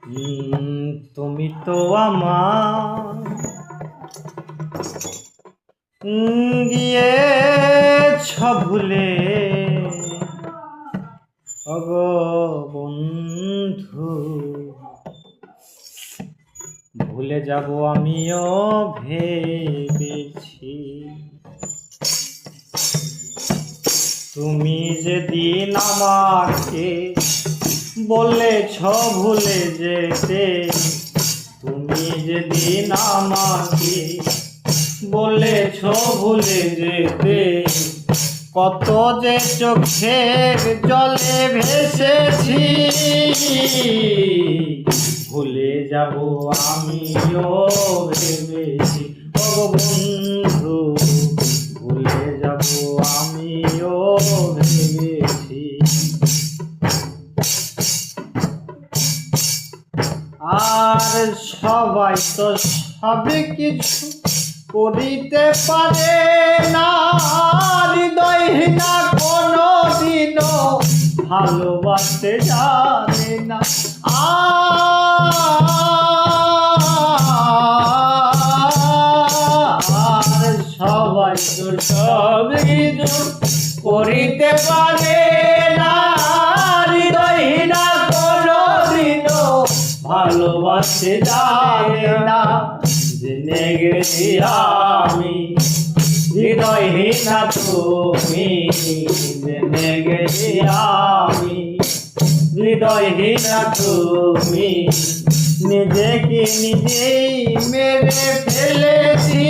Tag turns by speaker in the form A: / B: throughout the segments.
A: তুমি তো আমার গিয়েছ ভুলে ওগো বন্ধু, ভুলে যাব আমিও ভেবেছি। তুমি যেদিন আমাকে বলেছ ভুলে যেতে, তুমি যেদিন আমাকে বলেছ ভুলে যেতে, কত যে চোখের জলে ভেসেছি। ভুলে যাব আমিও ভেবেছি ও বন্ধু, ভুলে যাব আমিও ভেবেছি। আর সবাই তো সবে কিছু করিতে পারে না, হৃদয়হীনা কোনো দিনও ভালোবাসতে জানে না। আর সবাই তো সব কিছু করিতে পারে না, হৃদয়হীনা কোনো দিনও ভালোবাসতে জানে না। জেনে গেছি আমি হৃদয়হীনা তুমি, জেনে গেছি আমি হৃদয়হীনা তুমি। নিজেকে নিজেই মেরে ফেলেছি,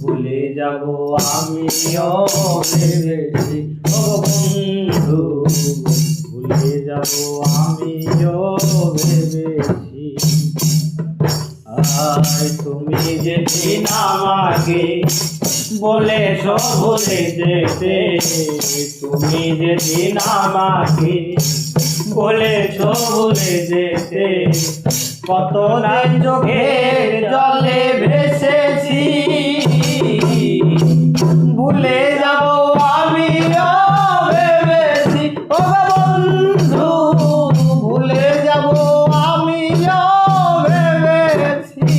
A: ভুলে যাব আমিও ভেবেছি ও বন্ধু, ভুলে যাব আমিও ভেবেছি। তুমি যেদিন আমাকে বলেছ ভুলে যেতে, তুমি যেদিন আমাকে বলেছ ভুলে যেতে, কত না চোখের জলে ভেসেছি। ভুলে যাব আমিও ভেবেছি ও বন্ধু, ভুলে যাব আমিও ভেবেছি।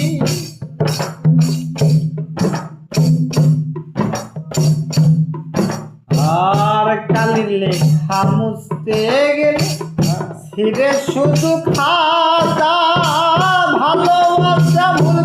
A: আর কালির লেখা মুছতে গেলে ছিঁড়ে শুধু খাতা, ভালোবাসা ভুল